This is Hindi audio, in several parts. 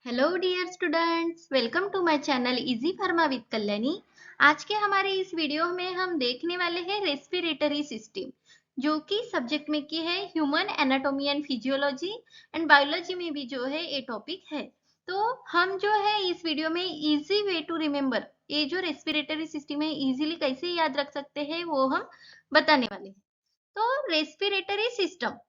Hello dear students, welcome to my channel easy pharma with Kalyani. आज के हमारे इस वीडियो में हम देखने वाले हैं रेस्पिरेटरी सिस्टम, जो कि सब्जेक्ट में की है human anatomy and physiology and biology में भी जो है ये टॉपिक है। तो हम जो है इस वीडियो में इजी वे टू रिमेम्बर ये जो रेस्पिरेटरी सिस्टम है इजीली कैसे याद रख सकते हैं वो हम बताने वाले हैं। तो रेस्पिरेटरी सिस्टम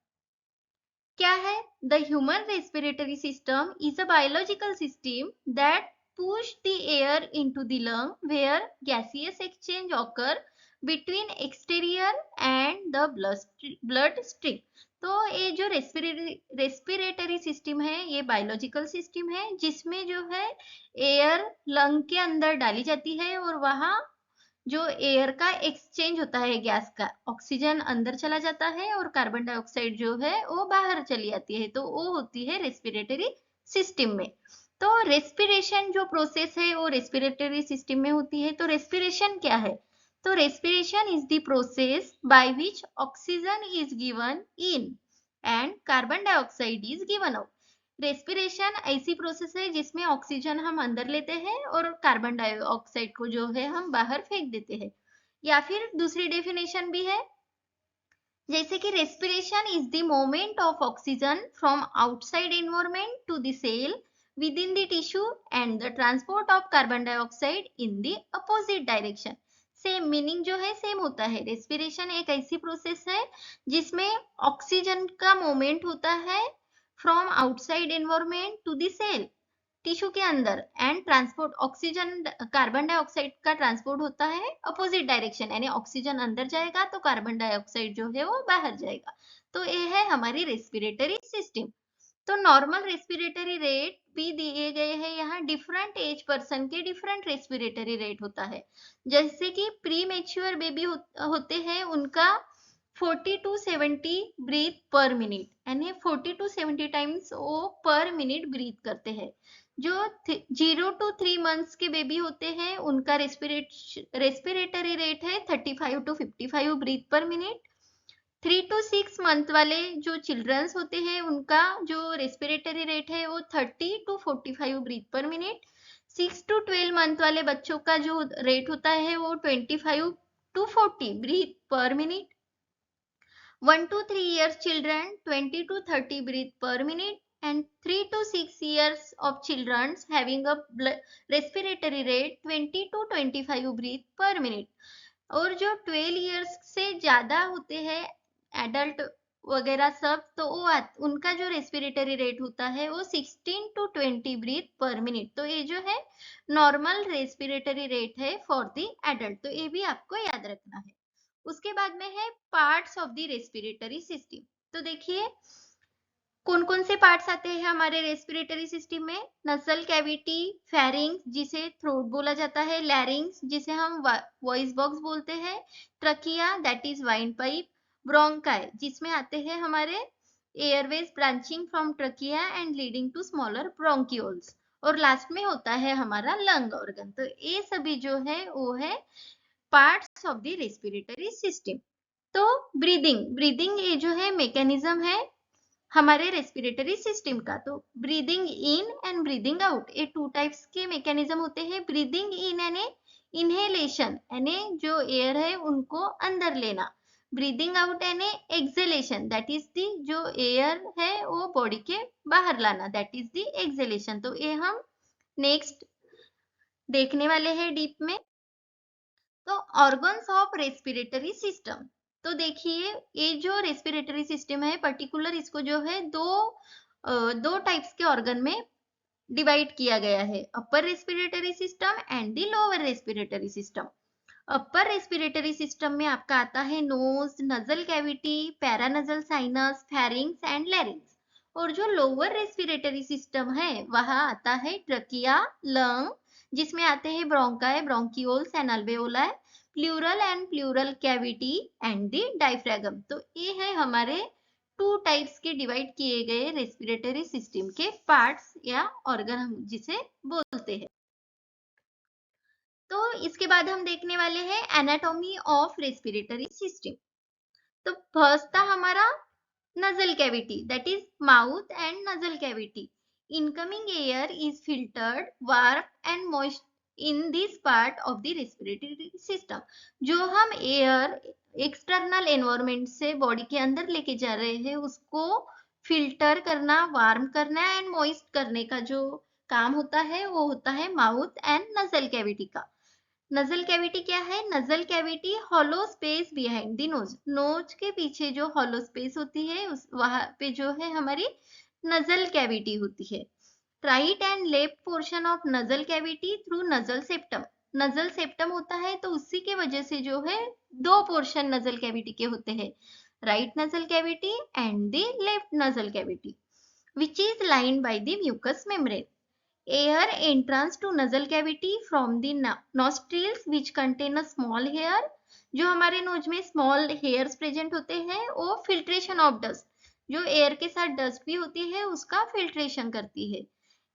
क्या है? The human respiratory system is a biological system that push the air into the lung where gaseous exchange occur between exterior and the blood stream। तो ये जो रेस्पिरेटरी सिस्टम है ये बायोलॉजिकल सिस्टम है जिसमें जो है एयर लंग के अंदर डाली जाती है और वहाँ जो एयर का एक्सचेंज होता है, गैस का ऑक्सीजन अंदर चला जाता है और कार्बन डाइऑक्साइड जो है वो बाहर चली जाती है, तो वो होती है रेस्पिरेटरी सिस्टम में। तो रेस्पिरेशन जो प्रोसेस है वो रेस्पिरेटरी सिस्टम में होती है। तो रेस्पिरेशन क्या है? तो respiration is the process by which oxygen is given in and carbon dioxide is given out. Respiration ऐसी प्रोसेस है जिसमें ऑक्सीजन हम अंदर लेते हैं और कार्बन डाइऑक्साइड को जो है हम बाहर फेंक देते हैं। या फिर दूसरी डेफिनेशन भी है, जैसे कि respiration is the movement of oxygen from outside environment to the cell within the tissue and the transport of carbon dioxide in the opposite direction. Same meaning जो है सेम होता है। रेस्पिरेशन एक ऐसी प्रोसेस है जिसमें ऑक्सीजन का मूवमेंट होता है from outside environment to the cell tissue के अंदर and transport oxygen carbon dioxide का ट्रांसपोर्ट होता है अपोजिट डायरेक्शन, यानी ऑक्सीजन अंदर जाएगा तो कार्बन डाइऑक्साइड जो है वो बाहर जाएगा। तो ये है हमारी रेस्पिरेटरी सिस्टम। तो नॉर्मल रेस्पिरेटरी रेट भी दिए गए हैं यहाँ। डिफरेंट एज पर्सन के डिफरेंट रेस्पिरेटरी रेट होता है। जैसे कि प्री मेच्योर बेबी होते हैं उनका 40 टू 70 ब्रीथ पर मिनट, यानी 40 टू 70 टाइम्स वो पर मिनट ब्रीथ करते हैं। जो 0 to 3 मंथ्स के बेबी होते हैं उनका रेस्पिरेटरी रेट है 35 to 55 breath per minute. 3 to 6 month वाले जो चिल्ड्रंस होते हैं उनका जो रेस्पिरेटरी रेट है वो 30 to 45 breath per minute. 6 to 12 month वाले बच्चों का जो रेट होता है वो 25 to 40 breath per minute. 1 to 3 years children 20 to 30 breath per minute, and 3 to 6 years of children having a respiratory rate 20 to 25 breath per minute। और जो 12 years से ज्यादा होते हैं एडल्ट वगैरह सब, तो वो उनका जो रेस्पिरेटरी रेट होता है वो 16 टू 20 ब्रीथ पर मिनट। तो ये जो है नॉर्मल रेस्पिरेटरी रेट है फॉर द एडल्ट, तो ये भी आपको याद रखना है। उसके बाद में है parts of the respiratory system. तो देखिए कौन कौन से पार्ट्स आते हैं हमारे रेस्पिरेटरी सिस्टम में। नसल कैविटी, फेरिंग्स जिसे थ्रोट बोला जाता है, लैरिंग्स जिसे हम वॉइस बॉक्स बोलते हैं, trachea that is wind pipe, bronchi जिसमें आते हैं हमारे airways branching from trachea and leading to smaller bronchioles, और लास्ट में होता है हमारा लंग ऑर्गन। तो ये सभी जो है वो है parts of the respiratory system. तो ब्रीदिंग ये जो है मैकेनिज्म है हमारे रेस्पिरेटरी सिस्टम का। तो breathing in and breathing out ये टू टाइप्स के मैकेनिज्म होते हैं। ब्रीदिंग इन यानी इनहेलेशन, यानी जो एयर है उनको अंदर लेना। ब्रीदिंग आउट यानी एक्सेलेशन, दैट इज दी जो एयर है वो बॉडी के बाहर लाना, दैट इज दी एक्सेलेशन। तो ये हम नेक्स्ट देखने वाले हैं डीप में। तो ऑर्गन्स ऑफ रेस्पिरेटरी सिस्टम, तो देखिए ये जो रेस्पिरेटरी सिस्टम है पर्टिकुलर इसको जो है दो टाइप्स के ऑर्गन में डिवाइड किया गया है, upper respiratory system and the lower respiratory system. Upper respiratory system में आपका आता है nose, nasal cavity, paranasal sinus, pharynx and larynx. और जो लोअर रेस्पिरेटरी सिस्टम है वहां आता है ट्रकिया, लंग जिसमें आते हैं bronchi, bronchioles and alveoli, pleural and pleural cavity and the diaphragm. तो ये है हमारे टू टाइप्स के डिवाइड किए गए रेस्पिरेटरी सिस्टम के पार्ट्स या ऑर्गन हम जिसे बोलते हैं। तो इसके बाद हम देखने वाले हैं एनाटॉमी ऑफ रेस्पिरेटरी सिस्टम। तो फर्स्ट था हमारा nasal cavity, that is mouth and nasal cavity. Incoming air is filtered, warm and moist in this part of the respiratory system. जो हम एयर एक्सटर्नल एनवायरमेंट से बॉडी के अंदर लेके जा रहे हैं उसको फिल्टर करना, वार्म करना एंड मॉइस्ट करने का जो काम होता है वो होता है माउथ एंड नजल कैविटी का। नजल कैविटी क्या है? Nasal cavity hollow space behind the nose, nose के पीछे जो हॉलो स्पेस होती है उस वहां पे जो है हमारी नजल कैविटी होती है। Right and left portion of nasal cavity through nasal septum, nasal septum होता है तो उसी के वजह से जो है दो पोर्शन नजल कैविटी के होते हैं, right nasal cavity and the left nasal cavity, which is lined by the mucous membrane. Air entrance to nasal cavity from the nostrils which contain a small hair, जो हमारे नोज में स्मॉल हेयर्स प्रेजेंट होते हैं वो फिल्ट्रेशन ऑफ डस्ट, जो एयर के साथ डस्ट भी होती है उसका फिल्ट्रेशन करती है।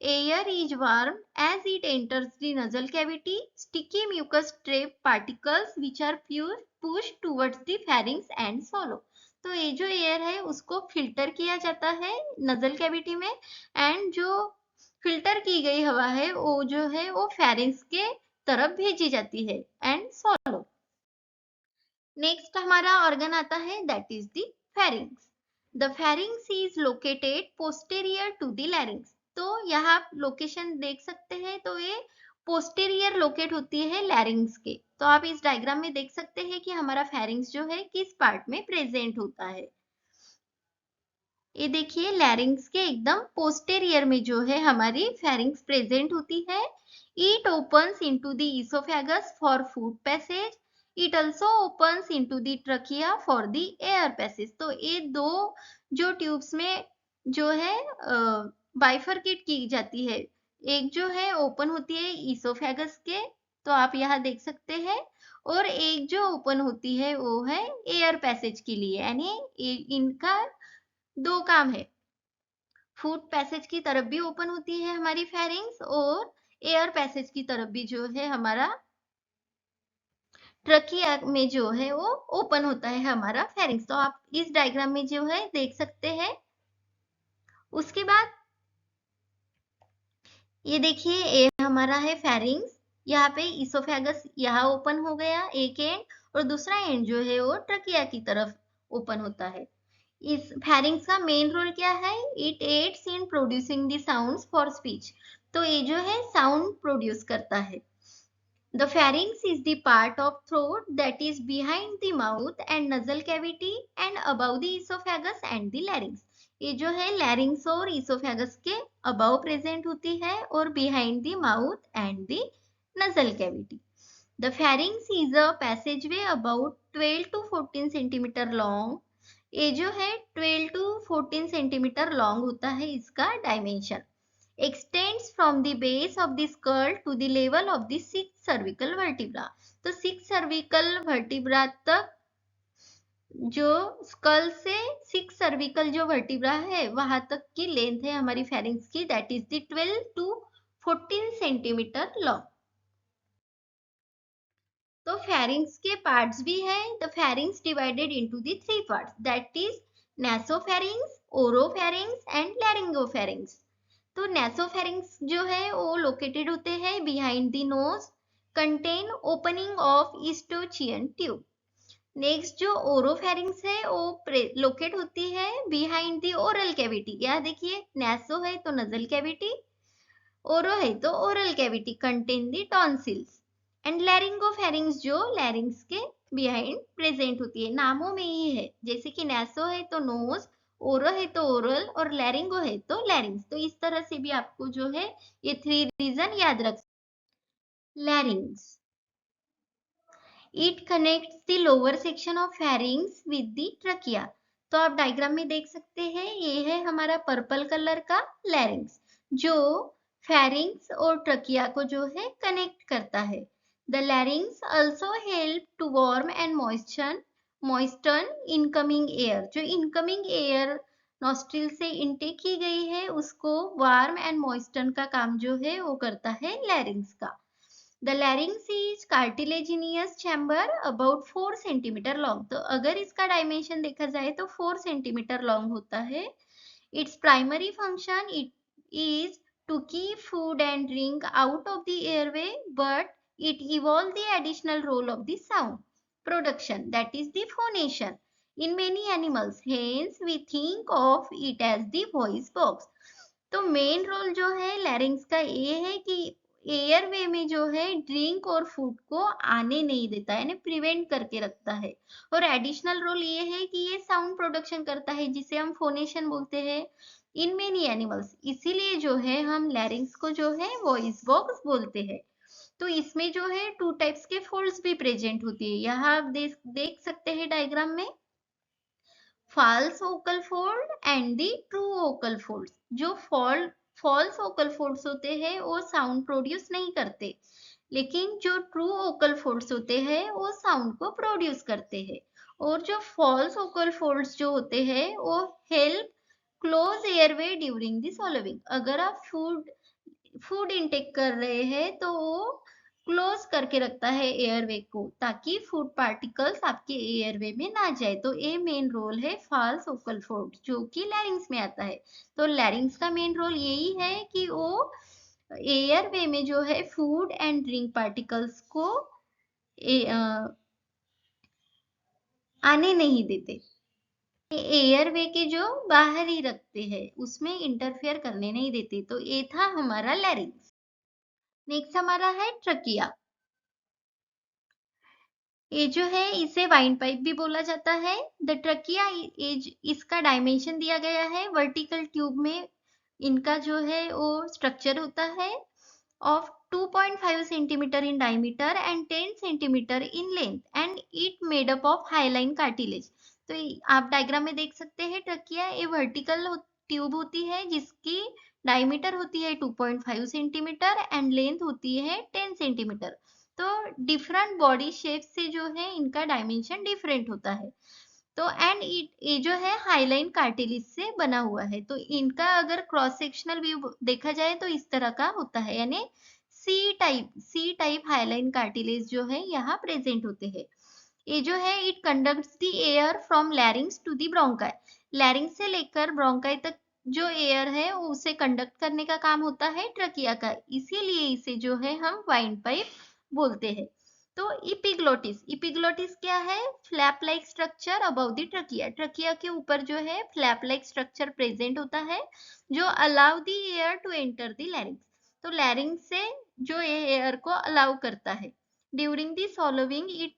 Air is warm as it enters the nasal cavity, sticky mucus trap particles which are push towards the pharynx and swallow। तो ये जो एयर है उसको फिल्टर किया जाता है नजल कैविटी में एंड जो फिल्टर की गई हवा है वो जो है वो फेरिंग्स के तरफ भेजी जाती है एंड swallow। नेक्स्ट हमारा ऑर्गन आता है that is the pharynx. The pharynx is located posterior to the larynx. तो यहाँ आप लोकेशन देख सकते हैं तो ये पोस्टेरियर लोकेट होती है लैरिंग्स के। तो आप इस डायग्राम में देख सकते हैं कि हमारा फेरिंग्स जो है किस पार्ट में प्रेजेंट होता है। ये देखिए लैरिंग्स के एकदम पोस्टेरियर में जो है हमारी फेरिंग्स प्रेजेंट होती है। It opens into the oesophagus for food passage, it also opens into the trachea for the air passage. तो ये दो जो ट्यूब्स में जो है बाइफरकेट की जाती है, एक जो है ओपन होती है इसोफेगस के, तो आप यहाँ देख सकते हैं, और एक जो ओपन होती है वो है एयर पैसेज के लिए, यानी इनका दो काम है, फूड पैसेज की तरफ भी ओपन होती है हमारी फेरिंग्स और एयर पैसेज की तरफ भी जो है हमारा ट्रकिया में जो है वो ओपन होता है हमारा फेरिंग्स। तो आप इस डायग्राम में जो है देख सकते हैं। उसके बाद ये देखिए ये हमारा है फेरिंग्स, यहाँ पे इसोफेगस यहाँ ओपन हो गया एक एंड, और दूसरा एंड जो है वो ट्रकिया की तरफ ओपन होता है। इस फेरिंग्स का मेन रोल क्या है? It adds in producing the sounds for speech. तो ये जो है साउंड प्रोड्यूस करता है। The pharynx is the part of throat that is behind the mouth and nasal cavity and above the oesophagus and the larynx. ये जो है लैरिंग्स और इसोफेगस के अबव प्रेजेंट होती है और behind the mouth and the nasal cavity. The pharynx is a passageway about 12 to 14 centimetre long. ये जो है 12 टू 14 सेंटीमीटर लॉन्ग होता है इसका dimension. Extends from the base of the skull to the level of the 6th cervical vertebra. तो 6th सर्विकल वर्टिब्रा तक, जो स्कल से 6th सर्विकल जो वर्टिब्रा है वहां तक की लेंथ है हमारी फेरिंग्स की, that is the 12 to 14 centimetre long. तो फेरिंग्स के पार्ट्स भी हैं। The pharynx divided into the three parts, that is nasopharynx, oropharynx and laryngopharynx. तो नासोफेरिंग्स जो है वो लोकेटेड होते हैं behind the nose, contain opening of eustachian tube. Next जो ओरोफेरिंग्स है वो लोकेट होती है बिहाइंड द ओरल कैविटी। यहाँ देखिए नासो है तो नजल कैविटी, ओरो है तो oral cavity contain the tonsils, and laryngopharynx जो लैरिंग्स के बिहाइंड प्रेजेंट होती है, नामों में ही है, जैसे कि नासो है तो नोज, ओरो है तो ओरल और लैरिंगो है तो लैरिंग्स। तो इस तरह से भी आपको जो है ये थ्री रीजन याद रख। लैरिंग्स, it connects the lower section of pharynx with the trachea. तो आप डायग्राम में देख सकते हैं ये है हमारा पर्पल कलर का लैरिंग्स जो फेरिंग्स और ट्रकिया को जो है कनेक्ट करता है। The larynx also help to warm and moisten incoming air। जो incoming air नॉस्ट्रिल से इनटेक की गई है उसको वार्म एंड मॉइस्टन का काम जो है वो करता है लैरिंग्स का। The larynx is cartilaginous chamber about 4 centimetre long. तो अगर इसका डायमेंशन देखा जाए तो 4 सेंटीमीटर लॉन्ग होता है। Its primary function is to keep food and drink out of the airway, but it evolved the additional role of the sound production, that is the phonation, in many animals. Hence, we think of it as the voice box. तो मेन रोल जो है लैरिंग्स का ये है कि एयरवे में जो है ड्रिंक और फूड को आने नहीं देता है, यानी प्रिवेंट करके रखता है। और एडिशनल रोल ये है कि ये साउंड प्रोडक्शन करता है, जिसे हम फोनेशन बोलते हैं इन मेनी एनिमल्स। इसीलिए जो है हम लैरिंग्स को जो है वॉइस बॉक्स बोलते हैं। तो इसमें जो है टू टाइप्स के फोल्ड्स भी प्रेजेंट होती है, यहाँ आप देख सकते हैं डायग्राम में, false vocal fold and the true vocal folds। जो फॉल्स vocal folds होते हैं वो साउंड प्रोड्यूस नहीं करते, लेकिन जो ट्रू vocal folds होते हैं वो साउंड को प्रोड्यूस करते हैं। और जो फॉल्स vocal folds जो होते हैं वो help close airway during the swallowing। अगर आप फूड इनटेक कर रहे हैं तो वो क्लोज करके रखता है एयरवे को, ताकि फूड पार्टिकल्स आपके एयरवे में ना जाए। तो ये मेन रोल है फॉल्स वोकल फोल्ड, जो कि लैरिंग्स में आता है। तो लैरिंग्स का मेन रोल यही है कि वो एयरवे में जो है फूड एंड ड्रिंक पार्टिकल्स को आने नहीं देते, एयरवे के जो बाहर ही रखते हैं, उसमें इंटरफेयर करने नहीं देते। तो ये था हमारा लैरिंग्स। नेक्स्ट हमारा है ट्रकिया। ये जो है इसे वाइन पाइप भी बोला जाता है। द ट्रकिया इसका डायमेंशन दिया गया है, वर्टिकल ट्यूब में इनका जो है वो स्ट्रक्चर होता है of 2.5 centimeter in diameter and 10 centimeter in length and it made up of hyaline cartilage। तो आप डायग्राम में देख सकते हैं ट्रकिया ये वर्टिकल ट्यूब होती है जिसकी डायमीटर होती है 2.5 सेंटीमीटर एंड लेंथ होती है 10 सेंटीमीटर। तो डिफरेंट बॉडी शेप से जो है इनका डायमेंशन डिफरेंट होता है। तो एंड ये जो है हाईलाइन कार्टिलेज से बना हुआ है। तो इनका अगर क्रॉस सेक्शनल व्यू देखा जाए तो इस तरह का होता है, यानी सी टाइप हाईलाइन कार्टिलेज जो है यहाँ प्रेजेंट होते हैं। ये जो है it conducts the air from larynx to the bronchi. Larynx से लेकर ब्रोंकाई तक जो एयर है उसे कंडक्ट करने का काम होता है ट्रकिया का, इसीलिए इसे जो है हम वाइंड पाइप बोलते हैं। तो इपिग्लोटिस क्या है? Flap like structure above the trachea. Trachea के ऊपर जो है फ्लैप लाइक स्ट्रक्चर प्रेजेंट होता है जो allow the air to enter the larynx. तो लैरिंग्स से जो एयर को अलाउ करता है। During the swallowing it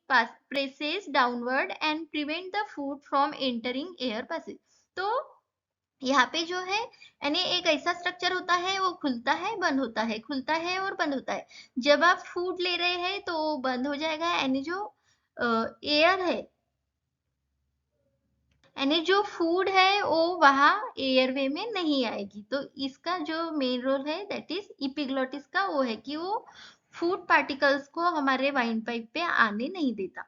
presses downward and prevent the food from entering air passage। तो यहाँ पे जो है यानी एक ऐसा स्ट्रक्चर होता है, वो खुलता है बंद होता है, खुलता है और बंद होता है। जब आप फूड ले रहे हैं तो वो बंद हो जाएगा, यानी जो एयर है, यानी जो फूड है वो वहां एयरवे में नहीं आएगी। तो इसका जो मेन रोल है दैट इज इपिग्लोटिस का, वो है कि वो फूड पार्टिकल्स को हमारे वाइन पाइप पे आने नहीं देता।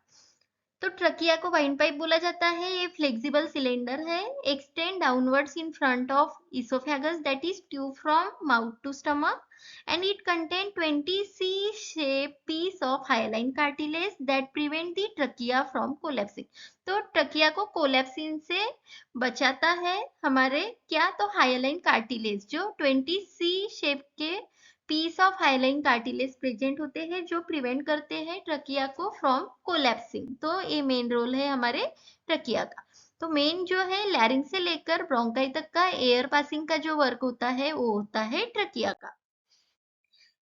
तो ट्रकिया को वाइन पाइप बोला जाता है। ये फ्लेक्सिबल सिलेंडर है, extend downwards in front of oesophagus that is tube from mouth to stomach and it contain 20 C shape piece of hyaline cartilage that prevent the trachea from collapsing. तो ट्रकिया को कोलैप्सिंग से बचाता है हमारे क्या, तो हाइलाइन कार्टिलेज जो 20 सी शेप के piece of hyaline cartilage present होते हैं जो प्रिवेंट करते हैं ट्रकिया को फ्रॉम कोलैप्सिंग। तो ये मेन रोल है हमारे ट्रकिया का। तो मेन जो है लैरिंग से लेकर ब्रोंकाई तक का एयर पासिंग का जो वर्क होता है वो होता है ट्रकिया का।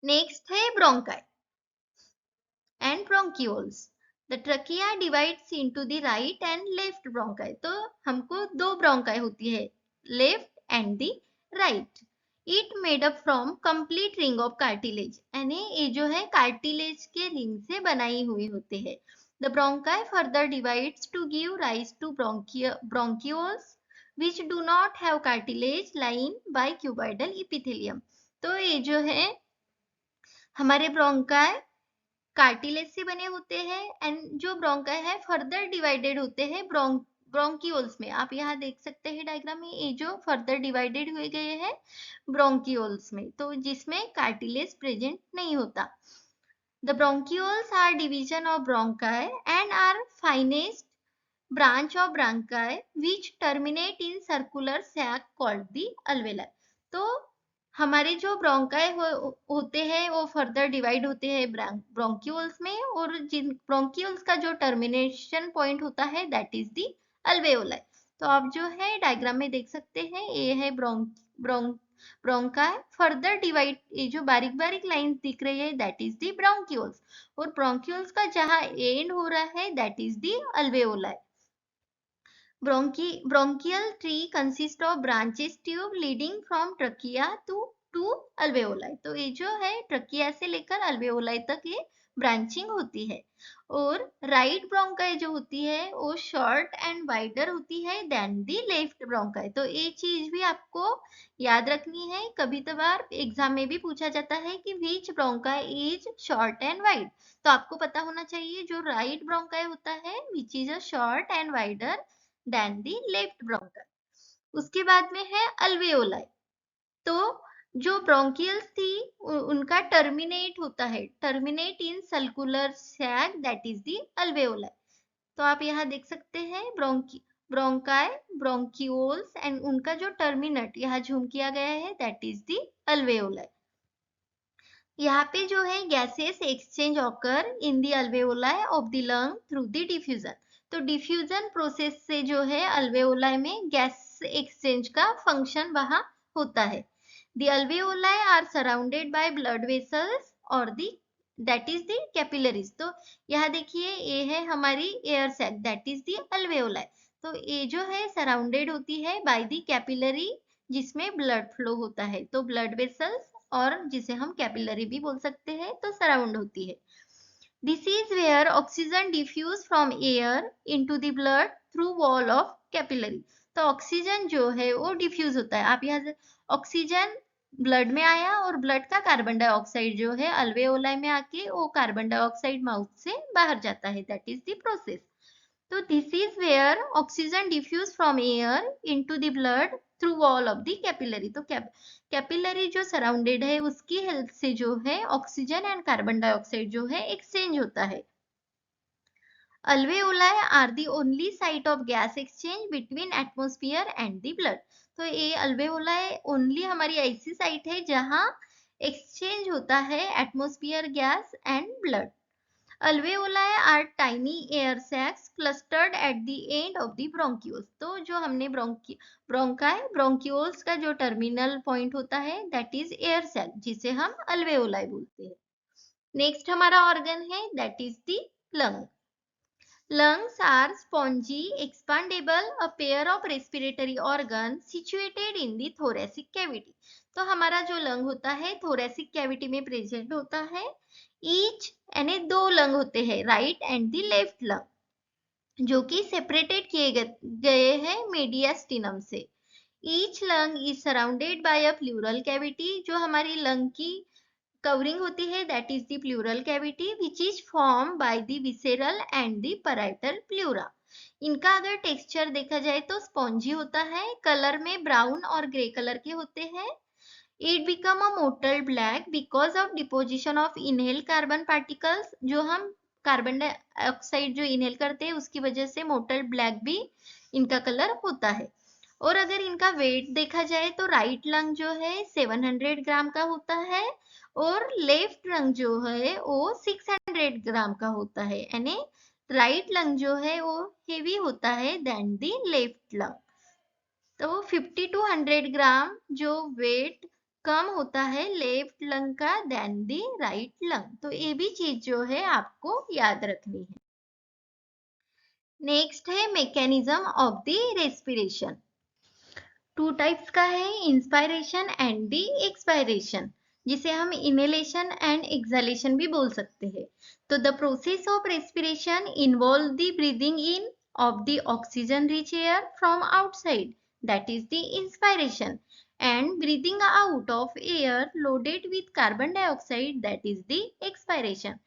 नेक्स्ट है bronchi and bronchioles. The trachea divides into the right and left bronchi. तो हमको दो ब्रोंकाई होती है, left and the right. It made up from complete ring of cartilage, यानी ये जो है कार्टिलेज के रिंग से बनाई हुई होते हैं। The bronchi further divides to give rise to bronchioles which do not have cartilage line by cuboidal epithelium। तो ये जो है हमारे ब्रोंकाई कार्टिलेज से बने होते हैं एंड जो ब्रोंकाई है फर्दर डिवाइडेड होते हैं ब्रोंक्यूल्स में। आप यहाँ देख सकते हैं डायग्राम में, ये जो फर्दर डिवाइडेड हुए गए हैं ब्रोंक्यूल्स में, तो जिसमें कार्टिलेज प्रेजेंट नहीं होता। The bronchioles are division of bronchi and are finest branch of bronchi which terminate in circular sac called the alveoli। तो हमारे जो ब्रोंकाई होते हैं वो फर्दर डिवाइड होते हैं ब्रोंक्यूल्स में, और जिन ब्रोंक्यूल्स का जो टर्मिनेशन पॉइंट होता है दैट इज दी अल्वेओलाई। तो आप जो है डायग्राम में देख सकते हैं, ये है ब्रोंकाई। फर्दर डिवाइड, ये जो बारीक बारीक लाइंस दिख रही है दैट इज दी ब्रोंक्यूल्स, और ब्रोंक्यूल्स का जहां एंड हो रहा है that is the alveoli. Bronchial tree consists of branches tube leading from trachea to alveoli। तो ये जो है ट्रकिया से लेकर अल्वेओलाई तक ये ब्रांचिंग होती है। और राइट ब्रोंकाई जो होती है वो शॉर्ट एंड वाइडर होती है देन दी लेफ्ट ब्रोंकाई। तो ये चीज भी आपको याद रखनी है, कभी कभार एग्जाम में भी पूछा जाता है कि which bronchi is short and wide. तो आपको पता होना चाहिए जो राइट ब्रोंकाई होता है which is a short and wider than the left bronchi. उसके बाद में है अल्वेओलाई। तो जो ब्रोंकियल्स थी उनका टर्मिनेट होता है, terminate in circular sac that is the alveoli. तो आप यहाँ देख सकते हैं ब्रोंकाई, ब्रोंक्यूल्स एंड उनका जो टर्मिनेट यहाँ झूम किया गया है दैट इज दी अल्वेओलाई। यहाँ पे जो है gases exchange occur in the alveoli of the lung through the diffusion. तो डिफ्यूजन प्रोसेस से जो है अल्वेओलाई में गैस एक्सचेंज का फंक्शन वहां होता है। The alveoli are surrounded by blood vessels और the that is the capillaries. तो यहाँ देखिए ये है हमारी air sac that is the alveoli. तो ये जो है सराउंडेड होती है बाय दी कैपिलरी जिसमें ब्लड फ्लो होता है। तो ब्लड वेसल्स और जिसे हम कैपिलरी भी बोल सकते हैं तो सराउंड होती है। This is where oxygen diffuse from air into the blood through wall of capillary. तो ऑक्सीजन जो है वो डिफ्यूज होता है। आप यहाँ से ऑक्सीजन ब्लड में आया और ब्लड का कार्बन डाइऑक्साइड जो है अल्वेओलाई में आके वो कार्बन डाइऑक्साइड माउथ से बाहर जाता है, दैट इज द प्रोसेस। तो this is where oxygen diffuse from air into the blood through wall of the capillary. तो कैपिलरी जो सराउंडेड है उसकी हेल्प से जो है ऑक्सीजन एंड कार्बन डाइऑक्साइड जो है एक्सचेंज होता है। Alveoli are the only site of gas exchange between atmosphere and the blood. तो ये अल्वेओलाई ओनली हमारी ऐसी साइट है जहां एक्सचेंज होता है atmosphere gas and blood. Alveoli are tiny air sacs clustered at the end of the bronchioles। तो जो हमने ब्रोंकाई का जो टर्मिनल पॉइंट होता है दैट इज एयर सैक जिसे हम अल्वेओलाई बोलते हैं। नेक्स्ट हमारा ऑर्गन है that is the lung. Lungs are spongy, expandable, a pair of respiratory organs situated in the thoracic cavity। तो हमारा जो लंग होता है thoracic cavity में प्रेजेंट होता है। Each यानी दो लंग होते हैं, right and the left lung, जो कि सेपरेटेड किए गए हैं मीडियास्टिनम से। Each lung is surrounded by a pleural cavity। जो हमारी लंग की कवरिंग होती है that is the pleural cavity which is form by the visceral and the parietal pleura. इनका अगर टेक्सचर देखा जाए तो स्पॉन्जी होता है, कलर में ब्राउन और ग्रे कलर के होते हैं। It become a mottled black because of deposition of inhale carbon particles. जो हम कार्बन डाइऑक्साइड जो इनहेल करते हैं उसकी वजह से मोटल ब्लैक भी इनका कलर होता है। और अगर इनका वेट देखा जाए तो राइट लंग जो है 700 ग्राम का होता है और लेफ्ट लंग जो है वो 600 ग्राम का होता है, यानी राइट लंग जो है वो हेवी होता है देन दी लेफ्ट लंग। तो 50 to 100 ग्राम जो वेट कम होता है लेफ्ट लंग का देन दी राइट लंग। तो ये भी चीज जो है आपको याद रखनी है। नेक्स्ट है mechanism of the respiration. Two types का है, इंस्पायरेशन एंड दी एक्सपायरेशन, जिसे हम इनहेलेशन एंड एक्सहेलेशन भी बोल सकते हैं। तो the process of respiration involve the breathing in of the oxygen rich air from outside that is the inspiration and breathing out of air loaded with carbon dioxide that is the expiration.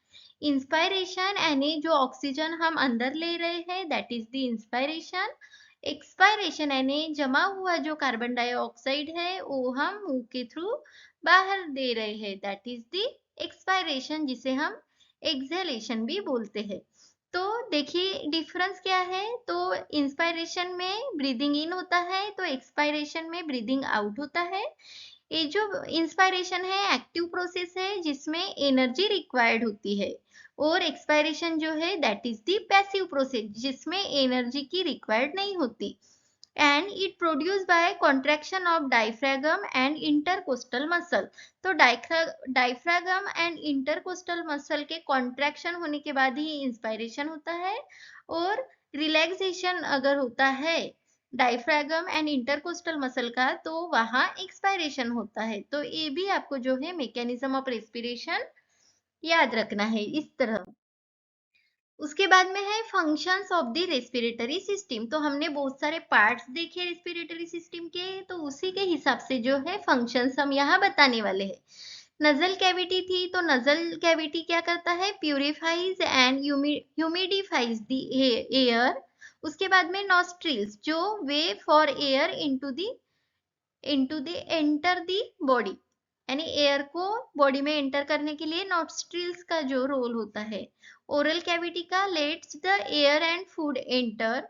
Inspiration यानी जो ऑक्सीजन हम अंदर ले रहे हैं that is the inspiration. Expiration यानी जमा हुआ जो कार्बन डाइऑक्साइड है वो हम मुंह के थ्रू बाहर दे रहे हैं दैट इज द एक्सपायरेशन जिसे हम एक्सहेलेशन भी बोलते हैं। तो देखिए डिफरेंस क्या है। तो इंस्पायरेशन में ब्रीदिंग इन होता है तो एक्सपायरेशन में ब्रीदिंग आउट होता है। ये जो इंस्पायरेशन है एक्टिव प्रोसेस है जिसमें एनर्जी रिक्वायर्ड होती है, और एक्सपायरेशन जो है that is the passive process जिसमें एनर्जी की रिक्वायर्ड नहीं होती। And it produce by contraction of diaphragm and intercostal muscle. तो डायफ्रागम एंड इंटरकोस्टल मसल के कॉन्ट्रैक्शन होने के बाद ही इंस्पायरेशन होता है, और रिलैक्सेशन अगर होता है डायफ्रागम एंड इंटरकोस्टल मसल का तो वहां एक्सपायरेशन होता है। तो ये भी आपको जो है मैकेनिज्म ऑफ रेस्पिरेशन याद रखना है इस तरह। उसके बाद में है functions of the respiratory system. तो हमने बहुत सारे पार्ट्स देखे रेस्पिरेटरी सिस्टम के, तो उसी के हिसाब से जो है फंक्शंस हम यहाँ बताने वाले हैं। नजल कैविटी थी, तो नजल कैविटी क्या करता है, प्यूरिफाइज एंड ह्यूमिडिफाइज द एयर। उसके बाद में नॉस्ट्रिल्स जो way for air into the enter the body, यानी एयर को बॉडी में एंटर करने के लिए नॉस्ट्रिल्स का जो रोल होता है। ओरल कैविटी का let's the air and food enter.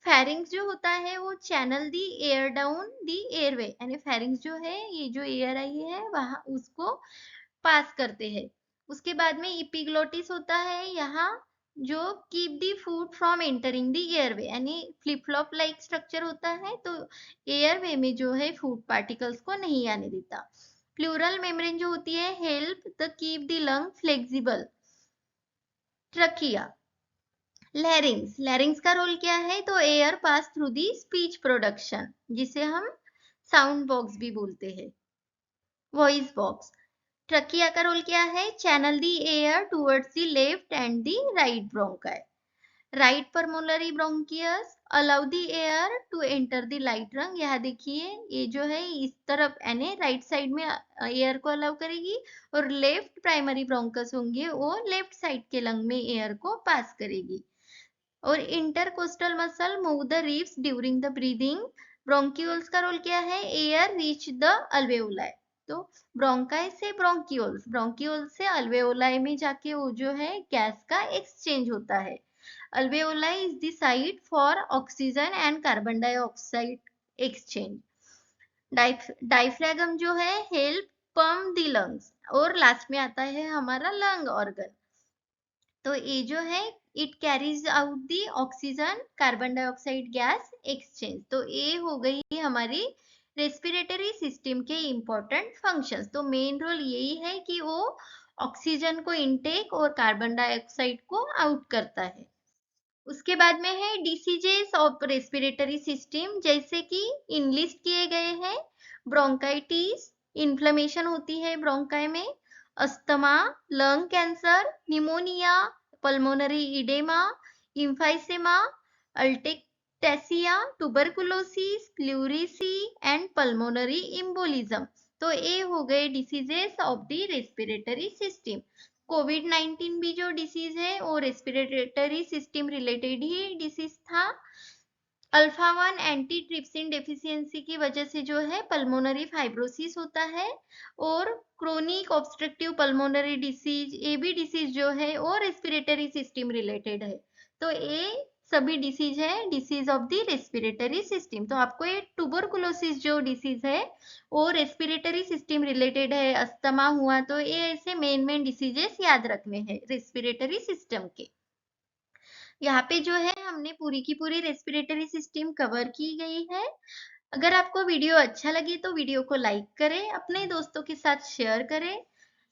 Pharynx जो होता है वो channel the air down the airway, यानी फेरिंग्स जो है ये जो एयर आई है वहां उसको पास करते हैं। उसके बाद में इपिग्लोटिस होता है यहाँ, जो keep the food from entering the airway, यानी फ्लिप फ्लॉप लाइक स्ट्रक्चर होता है, तो एयरवे में जो है फूड पार्टिकल्स को नहीं आने देता। प्लूरल मेम्ब्रेन जो होती है help the keep the lung flexible. Trachea, larynx का रोल क्या है, तो air pass through the speech production जिसे हम साउंड बॉक्स भी बोलते हैं, वॉइस बॉक्स। ट्रकिया का रोल क्या है, channel the air towards the left and the right bronchi. Right pulmonary bronchus allow the air to enter the light lung. यहाँ देखिए ये जो है इस तरफ यानी राइट साइड में एयर को अलाउ करेगी, और लेफ्ट प्राइमरी ब्रोंकस होंगे वो लेफ्ट साइड के लंग में एयर को पास करेगी। और intercostal muscle move the ribs during the breathing. Bronchioles का रोल क्या है, एयर रीच द अल्वेओलाई। तो ब्रोंकाई से ब्रोंक्यूल्स, ब्रोंक्यूल्स से अल्वेओलाई में जाके वो जो है गैस का एक्सचेंज होता है। Alveoli is the site for oxygen and carbon dioxide exchange. Diaphragm जो है हेल्प पंप द लंग्स, और लास्ट में आता है हमारा लंग ऑर्गन। तो ये जो है it carries out the oxygen carbon dioxide gas exchange. तो ये हो गई हमारी रेस्पिरेटरी सिस्टम के इंपॉर्टेंट फंक्शंस। तो मेन रोल यही है कि वो ऑक्सीजन को इनटेक और कार्बन डाइऑक्साइड को आउट करता है। उसके बाद में है डिसीजेस ऑफ रेस्पिरेटरी सिस्टम, जैसे कि इनलिस्ट किए गए हैं। ब्रोंकाइटिस, इन्फ्लेमेशन होती है ब्रोंकाई में। Asthma, lung cancer, pneumonia, pulmonary oedema, emphysema, atelectasis, tuberculosis, pleurisy and pulmonary embolism. तो ये हो गए diseases of the respiratory system. कोविड-19 भी जो डिसीज है वो रेस्पिरेटरी सिस्टम रिलेटेड ही डिसीज था। अल्फा 1 एंटी ट्रिप्सिन डेफिशिएंसी की वजह से जो है पल्मोनरी फाइब्रोसिस होता है, और क्रोनिक ऑब्स्ट्रक्टिव पल्मोनरी डिसीज, ये भी डिसीज जो है वो रेस्पिरेटरी सिस्टम रिलेटेड है। तो ये सभी डिसीज है disease of the respiratory system. तो आपको ये ट्यूबरकुलोसिस जो डिसीज है वो रेस्पिरेटरी सिस्टम रिलेटेड है। अस्थमा हुआ, तो ये ऐसे मेन डिसीजेस याद रखने हैं रेस्पिरेटरी सिस्टम के। यहाँ पे जो है हमने पूरी की पूरी रेस्पिरेटरी सिस्टम कवर की गई है। अगर आपको वीडियो अच्छा लगे तो वीडियो को लाइक करें, अपने दोस्तों के साथ शेयर करें।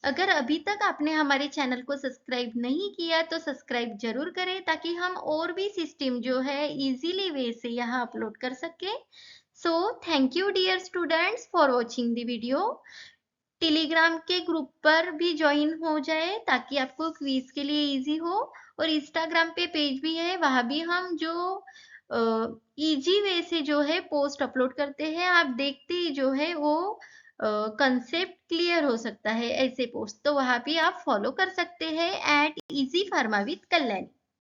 अगर अभी तक आपने हमारे चैनल को सब्सक्राइब नहीं किया तो सब्सक्राइब जरूर करें, ताकि हम और भी सिस्टम जो है इजीली वे से यहाँ अपलोड कर सके। So thank you dear students for watching the video. Telegram के ग्रुप पर भी ज्वाइन हो जाए ताकि आपको क्विज के लिए इजी हो, और इंस्टाग्राम पे पेज भी है, वहां भी हम जो इजी वे से जो है पोस्ट अपलोड करते हैं, आप देखते ही जो है वो कंसेप्ट क्लियर हो सकता है ऐसे पोस्ट। तो वहां भी आप फॉलो कर सकते हैं @easypharma with कल्याणी।